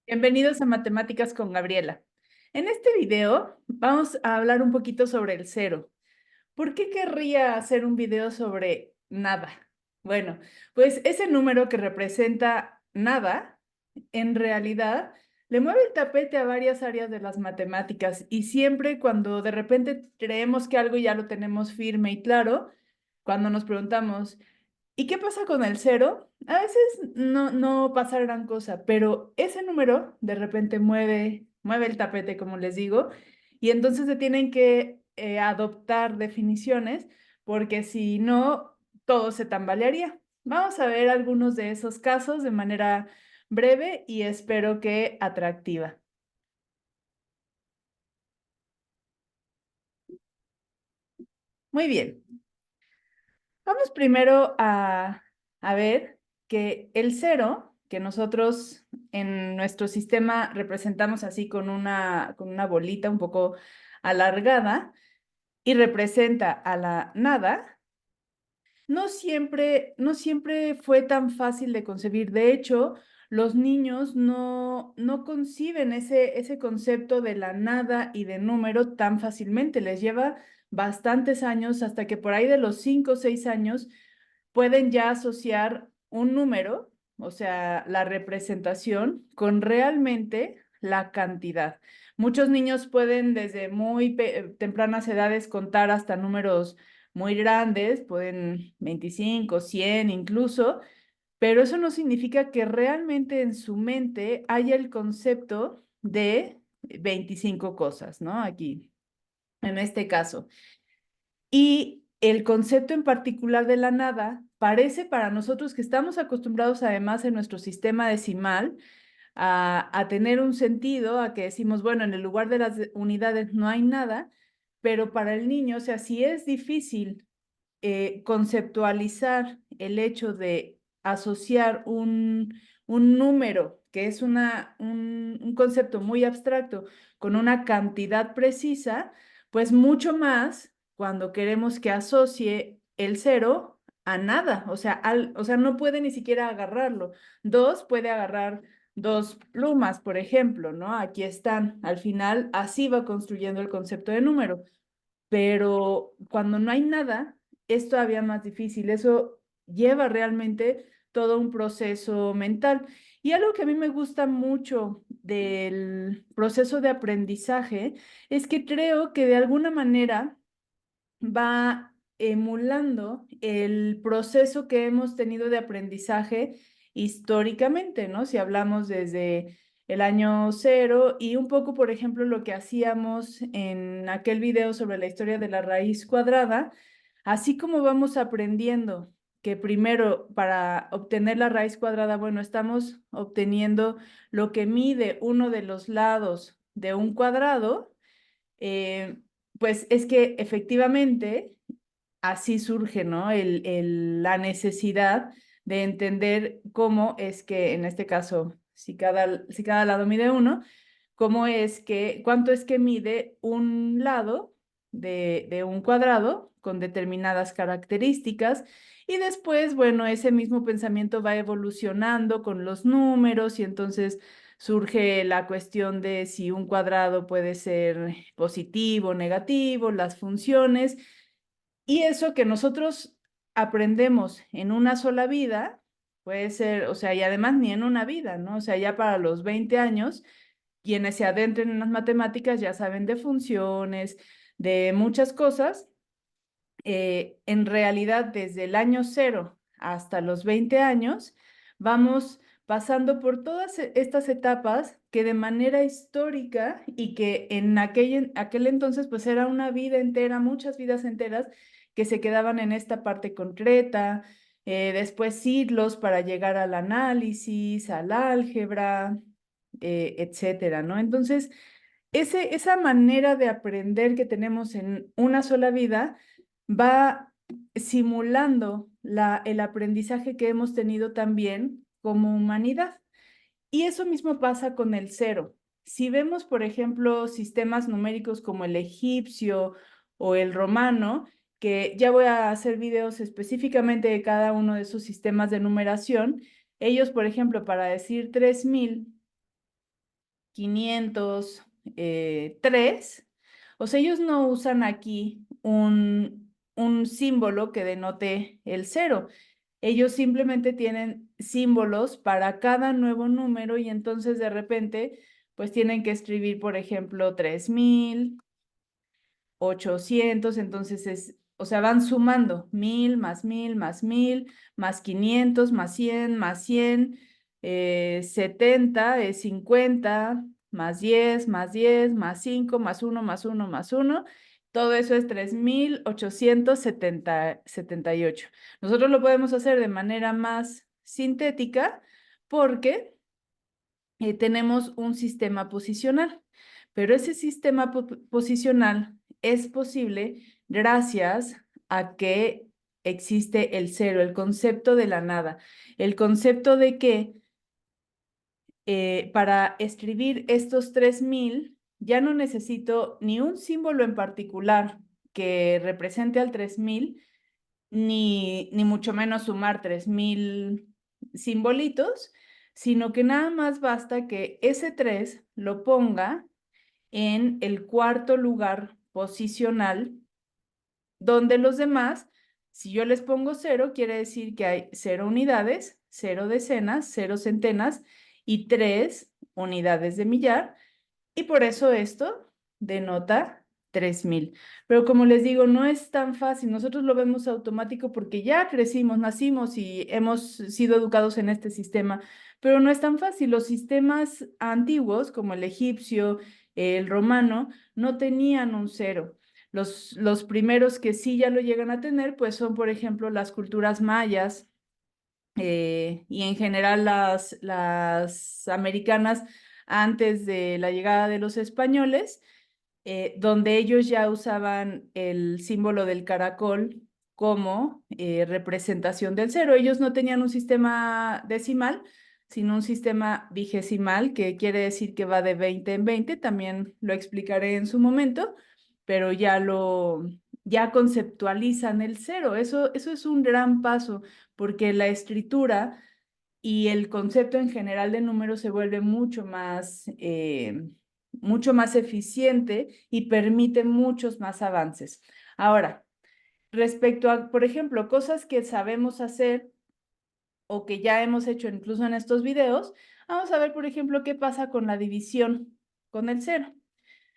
Bienvenidos a Matemáticas con Gabriela. En este video vamos a hablar un poquito sobre el cero. ¿Por qué querría hacer un video sobre nada? Bueno, pues ese número que representa nada, en realidad, le mueve el tapete a varias áreas de las matemáticas y siempre cuando de repente creemos que algo ya lo tenemos firme y claro, cuando nos preguntamos, ¿y qué pasa con el cero? A veces no pasa gran cosa, pero ese número de repente mueve el tapete, como les digo, y entonces se tienen que adoptar definiciones, porque si no, todo se tambalearía. Vamos a ver algunos de esos casos de manera breve y espero que atractiva. Muy bien. Vamos primero a ver que el cero, que nosotros en nuestro sistema representamos así con una bolita un poco alargada y representa a la nada, no siempre fue tan fácil de concebir. De hecho, los niños no conciben ese concepto de la nada y de número tan fácilmente. Les lleva bastantes años, hasta que por ahí de los 5 o 6 años pueden ya asociar un número, o sea, la representación, con realmente la cantidad. Muchos niños pueden desde muy tempranas edades contar hasta números muy grandes, pueden 25, 100 incluso, pero eso no significa que realmente en su mente haya el concepto de 25 cosas, ¿no? Aquí, en este caso. Y el concepto en particular de la nada parece para nosotros, que estamos acostumbrados además en nuestro sistema decimal a tener un sentido, a que decimos, bueno, en el lugar de las unidades no hay nada, pero para el niño, o sea, si es difícil conceptualizar el hecho de asociar un número, que es un concepto muy abstracto, con una cantidad precisa, pues mucho más cuando queremos que asocie el cero a nada, o sea, no puede ni siquiera agarrarlo. Dos puede agarrar dos plumas, por ejemplo, ¿no? Aquí están. Al final, así va construyendo el concepto de número. Pero cuando no hay nada, es todavía más difícil. Eso lleva realmente todo un proceso mental. Y algo que a mí me gusta mucho del proceso de aprendizaje es que creo que de alguna manera va emulando el proceso que hemos tenido de aprendizaje históricamente, ¿no? Si hablamos desde el año cero y un poco, por ejemplo, lo que hacíamos en aquel video sobre la historia de la raíz cuadrada, así como vamos aprendiendo que primero para obtener la raíz cuadrada, bueno, estamos obteniendo lo que mide uno de los lados de un cuadrado, eh, pues es que efectivamente así surge, ¿no? La necesidad de entender cómo es que, en este caso, si cada lado mide uno, cuánto es que mide un lado de un cuadrado con determinadas características. Y después, bueno, ese mismo pensamiento va evolucionando con los números y entonces surge la cuestión de si un cuadrado puede ser positivo, negativo, las funciones. Y eso que nosotros aprendemos en una sola vida, puede ser, o sea, y además ni en una vida, ¿no? O sea, ya para los 20 años, quienes se adentren en las matemáticas ya saben de funciones, de muchas cosas. En realidad, desde el año cero hasta los 20 años, vamos pasando por todas estas etapas que de manera histórica y que en aquel entonces pues era una vida entera, muchas vidas enteras que se quedaban en esta parte concreta, después siglos para llegar al análisis, al álgebra, etcétera, ¿no? Entonces, esa manera de aprender que tenemos en una sola vida va simulando el aprendizaje que hemos tenido también como humanidad. Y eso mismo pasa con el cero. Si vemos, por ejemplo, sistemas numéricos como el egipcio o el romano, que ya voy a hacer videos específicamente de cada uno de esos sistemas de numeración, ellos, por ejemplo, para decir 3000, 503, o sea, ellos no usan aquí un símbolo que denote el cero. Ellos simplemente tienen símbolos para cada nuevo número y entonces de repente, pues tienen que escribir, por ejemplo, 3,800, entonces o sea, van sumando 1,000 más 1,000 más 500 más 100 más 100, 70 es 50 más 10 más 10 más 5 más 1 más 1 más 1. Todo eso es 3,878. Nosotros lo podemos hacer de manera más sintética porque tenemos un sistema posicional, pero ese sistema posicional es posible gracias a que existe el cero, el concepto de la nada, el concepto de que para escribir estos 3,000 ya no necesito ni un símbolo en particular que represente al 3,000, ni mucho menos sumar 3,000 simbolitos, sino que nada más basta que ese 3 lo ponga en el cuarto lugar posicional, donde los demás, si yo les pongo 0, quiere decir que hay 0 unidades, 0 decenas, 0 centenas y 3 unidades de millar, y por eso esto denota 3,000. Pero como les digo, no es tan fácil. Nosotros lo vemos automático porque ya crecimos, nacimos y hemos sido educados en este sistema, pero no es tan fácil. Los sistemas antiguos, como el egipcio, el romano, no tenían un cero. Los primeros que sí ya lo llegan a tener, pues son, por ejemplo, las culturas mayas, y en general las americanas antes de la llegada de los españoles, donde ellos ya usaban el símbolo del caracol como representación del cero. Ellos no tenían un sistema decimal, sino un sistema vigesimal, que quiere decir que va de 20 en 20, también lo explicaré en su momento, pero ya conceptualizan el cero. Eso es un gran paso, porque la escritura y el concepto en general de números se vuelve mucho más eficiente y permite muchos más avances. Ahora, respecto a, por ejemplo, cosas que sabemos hacer o que ya hemos hecho incluso en estos videos, vamos a ver, por ejemplo, qué pasa con la división con el cero.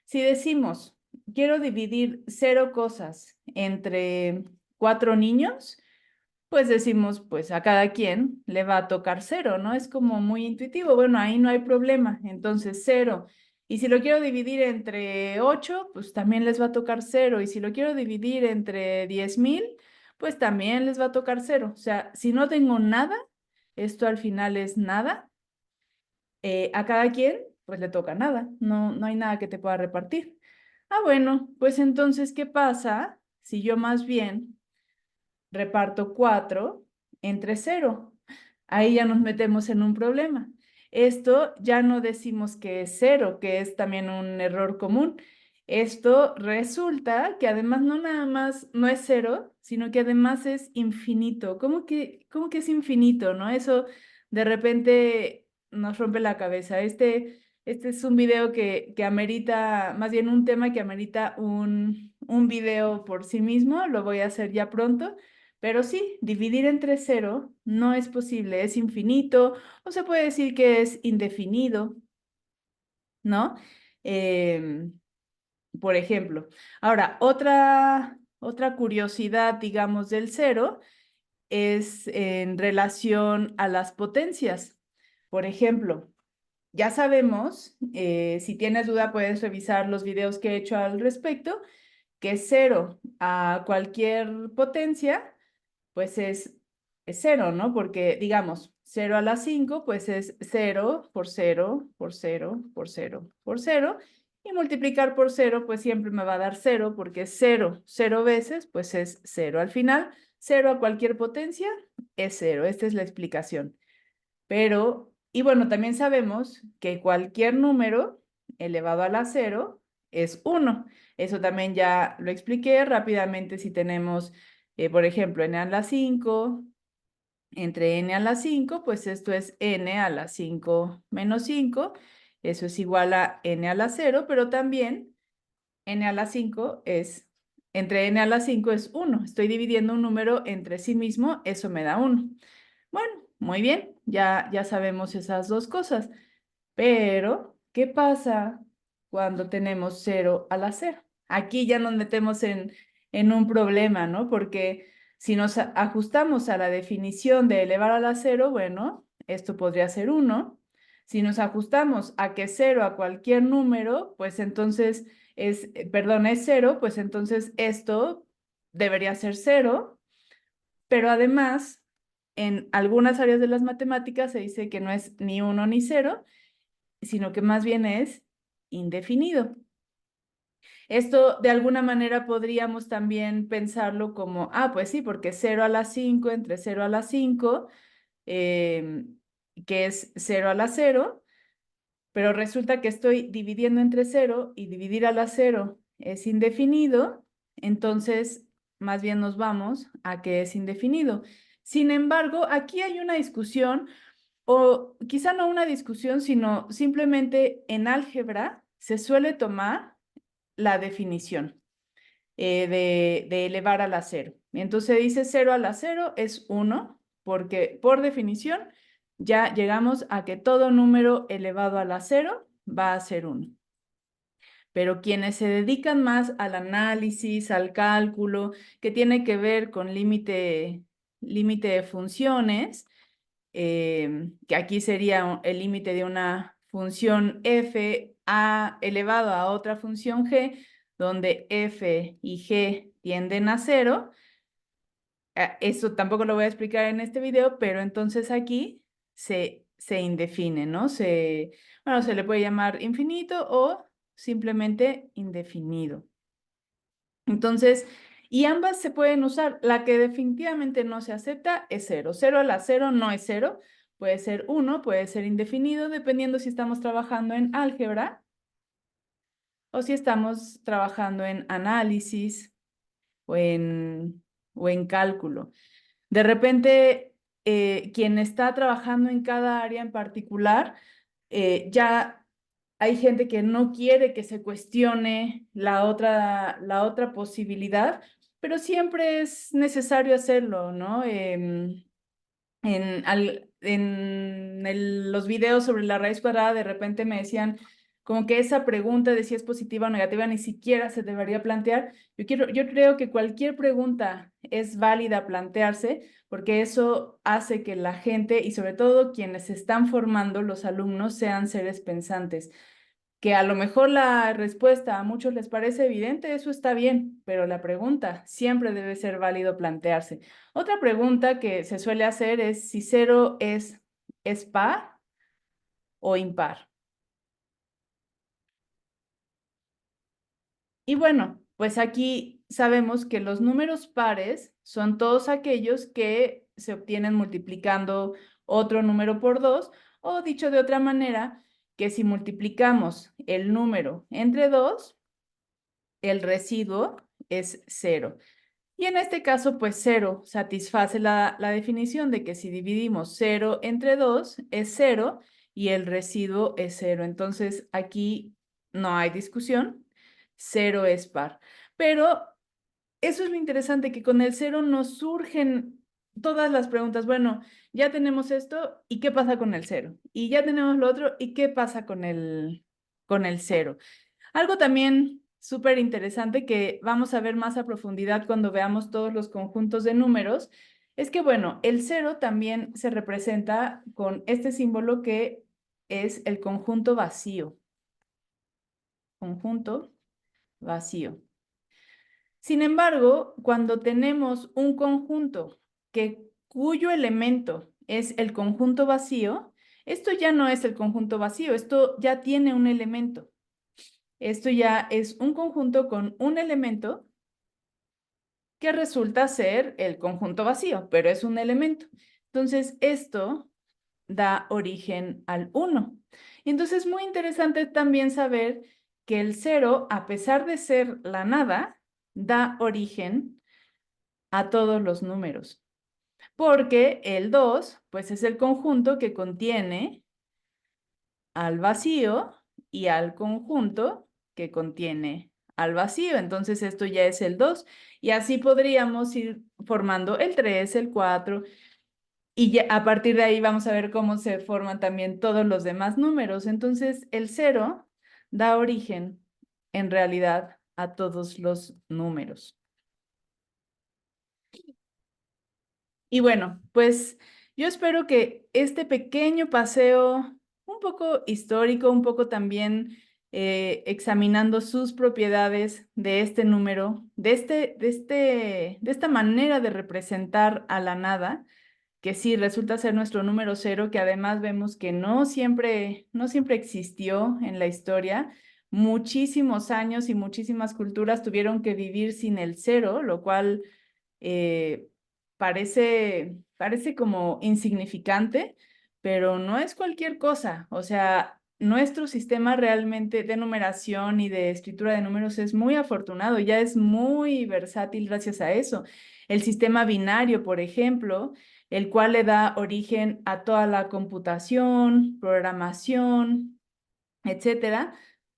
Si decimos, quiero dividir 0 cosas entre 4 niños, pues decimos, pues a cada quien le va a tocar 0, ¿no? Es como muy intuitivo. Bueno, ahí no hay problema. Entonces, 0. Y si lo quiero dividir entre 8, pues también les va a tocar 0. Y si lo quiero dividir entre 10,000, pues también les va a tocar 0. O sea, si no tengo nada, esto al final es nada. A cada quien, pues le toca nada. No hay nada que te pueda repartir. Ah, bueno, pues entonces, ¿qué pasa si yo más bien reparto 4 entre 0? Ahí ya nos metemos en un problema. Esto ya no decimos que es 0, que es también un error común. Esto resulta que además no nada más no es 0, sino que además es infinito. ¿Cómo que es infinito, no? Eso de repente nos rompe la cabeza. Este es un video que amerita, más bien un tema que amerita un video por sí mismo. Lo voy a hacer ya pronto. Pero sí, dividir entre 0 no es posible, es infinito, o se puede decir que es indefinido, ¿no? Em, por ejemplo. Ahora, otra curiosidad, digamos, del cero es en relación a las potencias. Por ejemplo, ya sabemos, si tienes duda puedes revisar los videos que he hecho al respecto, que 0 a cualquier potencia pues es 0, ¿no? Porque, digamos, 0 a la 5, pues es 0 por 0 por 0 por 0 por 0, y multiplicar por 0, pues siempre me va a dar 0, porque 0, 0 veces, pues es 0. Al final, 0 a cualquier potencia es 0. Esta es la explicación. Pero, y bueno, también sabemos que cualquier número elevado a la 0 es 1. Eso también ya lo expliqué rápidamente. Si tenemos, por ejemplo, n a la 5, entre n a la 5, pues esto es n a la 5 menos 5. Eso es igual a n a la 0, pero también n a la 5 es, entre n a la 5 es 1. Estoy dividiendo un número entre sí mismo, eso me da 1. Bueno, muy bien, ya sabemos esas dos cosas. Pero, ¿qué pasa cuando tenemos 0 a la 0? Aquí ya nos metemos en un problema, ¿no? Porque si nos ajustamos a la definición de elevar a la 0, bueno, esto podría ser 1. Si nos ajustamos a que 0 a cualquier número, pues entonces perdón, es 0, pues entonces esto debería ser 0. Pero además, en algunas áreas de las matemáticas se dice que no es ni 1 ni 0, sino que más bien es indefinido. Esto de alguna manera podríamos también pensarlo como, pues sí, porque 0 a la 5 entre 0 a la 5, que es 0 a la 0, pero resulta que estoy dividiendo entre 0 y dividir a la 0 es indefinido, entonces más bien nos vamos a que es indefinido. Sin embargo, aquí hay una discusión, o quizá no una discusión, sino simplemente en álgebra se suele tomar la definición de elevar a la 0. Entonces dice 0 a la 0 es 1, porque por definición ya llegamos a que todo número elevado a la 0 va a ser 1. Pero quienes se dedican más al análisis, al cálculo, que tiene que ver con límite de funciones, que aquí sería el límite de una función f elevado a otra función g, donde f y g tienden a 0. Eso tampoco lo voy a explicar en este video, pero entonces aquí se indefine, ¿no? Bueno, se le puede llamar infinito o simplemente indefinido. Entonces, y ambas se pueden usar. La que definitivamente no se acepta es 0. 0 a la 0 no es 0. Puede ser 1, puede ser indefinido, dependiendo si estamos trabajando en álgebra o si estamos trabajando en análisis o en cálculo. De repente, quien está trabajando en cada área en particular, ya hay gente que no quiere que se cuestione la otra posibilidad, pero siempre es necesario hacerlo, ¿no? Los videos sobre la raíz cuadrada, de repente me decían como que esa pregunta de si es positiva o negativa ni siquiera se debería plantear. Yo creo que cualquier pregunta es válida plantearse, porque eso hace que la gente y sobre todo quienes se están formando, los alumnos, sean seres pensantes. Que a lo mejor la respuesta a muchos les parece evidente, eso está bien, pero la pregunta siempre debe ser válido plantearse. Otra pregunta que se suele hacer es si 0 es par o impar. Y bueno, pues aquí sabemos que los números pares son todos aquellos que se obtienen multiplicando otro número por 2, o dicho de otra manera, que si multiplicamos el número entre 2, el residuo es 0. Y en este caso, pues 0 satisface la definición de que si dividimos 0 entre 2 es 0 y el residuo es 0. Entonces, aquí no hay discusión, 0 es par. Pero eso es lo interesante, que con el 0 nos surgen todas las preguntas. Bueno, ya tenemos esto, ¿y qué pasa con el 0? Y ya tenemos lo otro, ¿y qué pasa con el 0? Algo también súper interesante que vamos a ver más a profundidad cuando veamos todos los conjuntos de números, es que, bueno, el 0 también se representa con este símbolo que es el conjunto vacío. Conjunto vacío. Sin embargo, cuando tenemos un conjunto cuyo elemento es el conjunto vacío, esto ya no es el conjunto vacío, esto ya tiene un elemento. Esto ya es un conjunto con un elemento que resulta ser el conjunto vacío, pero es un elemento. Entonces, esto da origen al 1. Y entonces es muy interesante también saber que el 0, a pesar de ser la nada, da origen a todos los números. Porque el 2, pues es el conjunto que contiene al vacío y al conjunto que contiene al vacío. Entonces esto ya es el 2 y así podríamos ir formando el 3, el 4 y ya, a partir de ahí vamos a ver cómo se forman también todos los demás números. Entonces el 0 da origen en realidad a todos los números. Y bueno, pues yo espero que este pequeño paseo, un poco histórico, un poco también examinando sus propiedades de este número, de esta manera de representar a la nada, que sí resulta ser nuestro número 0, que además vemos que no siempre existió en la historia. Muchísimos años y muchísimas culturas tuvieron que vivir sin el 0, lo cual eh, parece como insignificante, pero no es cualquier cosa. O sea, nuestro sistema realmente de numeración y de escritura de números es muy afortunado, ya es muy versátil gracias a eso. El sistema binario, por ejemplo, el cual le da origen a toda la computación, programación, etcétera,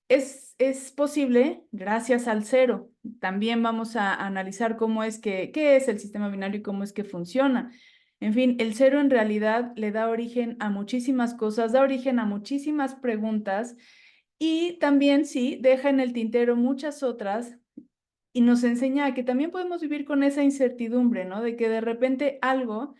es posible gracias al 0. También vamos a analizar qué es el sistema binario y cómo es que funciona. En fin, el 0 en realidad le da origen a muchísimas cosas, da origen a muchísimas preguntas y también sí, deja en el tintero muchas otras y nos enseña que también podemos vivir con esa incertidumbre, ¿no? De que de repente algo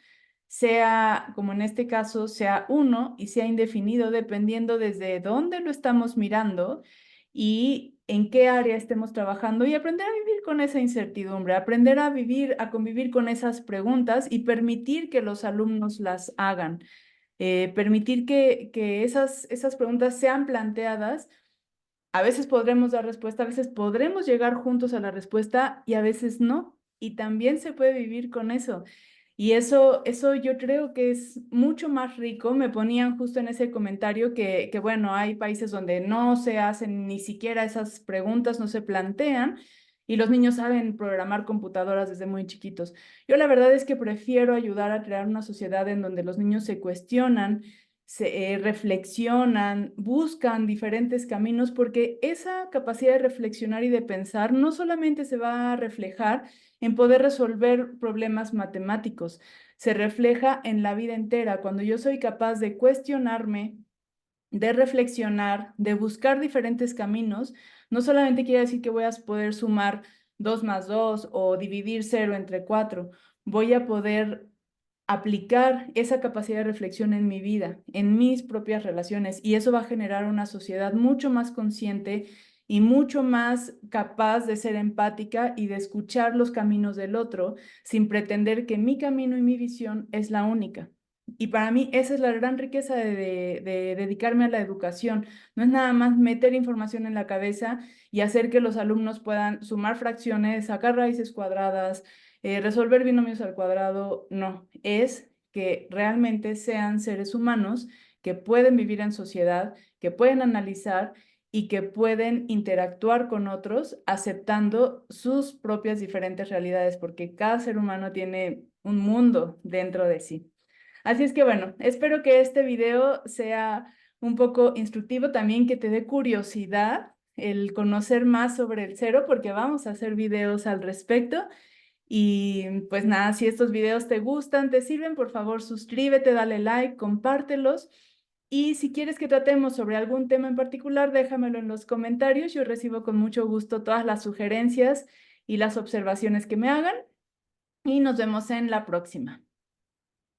sea, como en este caso, sea uno y sea indefinido dependiendo desde dónde lo estamos mirando y en qué área estemos trabajando y aprender a vivir con esa incertidumbre, aprender a vivir, a convivir con esas preguntas y permitir que los alumnos las hagan, permitir que esas preguntas sean planteadas. A veces podremos dar respuesta, a veces podremos llegar juntos a la respuesta y a veces no. Y también se puede vivir con eso. Y eso yo creo que es mucho más rico. Me ponían justo en ese comentario que, bueno, hay países donde no se hacen ni siquiera esas preguntas, no se plantean, y los niños saben programar computadoras desde muy chiquitos. Yo la verdad es que prefiero ayudar a crear una sociedad en donde los niños se cuestionan, se reflexionan, buscan diferentes caminos, porque esa capacidad de reflexionar y de pensar no solamente se va a reflejar en poder resolver problemas matemáticos, se refleja en la vida entera. Cuando yo soy capaz de cuestionarme, de reflexionar, de buscar diferentes caminos, no solamente quiere decir que voy a poder sumar 2 más 2 o dividir 0 entre 4, voy a poder aplicar esa capacidad de reflexión en mi vida, en mis propias relaciones, y eso va a generar una sociedad mucho más consciente y mucho más capaz de ser empática y de escuchar los caminos del otro sin pretender que mi camino y mi visión es la única. Y para mí esa es la gran riqueza de dedicarme a la educación. No es nada más meter información en la cabeza y hacer que los alumnos puedan sumar fracciones, sacar raíces cuadradas, resolver binomios al cuadrado. No, es que realmente sean seres humanos que pueden vivir en sociedad, que pueden analizar y que pueden interactuar con otros aceptando sus propias diferentes realidades, porque cada ser humano tiene un mundo dentro de sí. Así es que bueno, espero que este video sea un poco instructivo, también que te dé curiosidad el conocer más sobre el 0, porque vamos a hacer videos al respecto. Y pues nada, si estos videos te gustan, te sirven, por favor suscríbete, dale like, compártelos. Y si quieres que tratemos sobre algún tema en particular, déjamelo en los comentarios. Yo recibo con mucho gusto todas las sugerencias y las observaciones que me hagan. Y nos vemos en la próxima.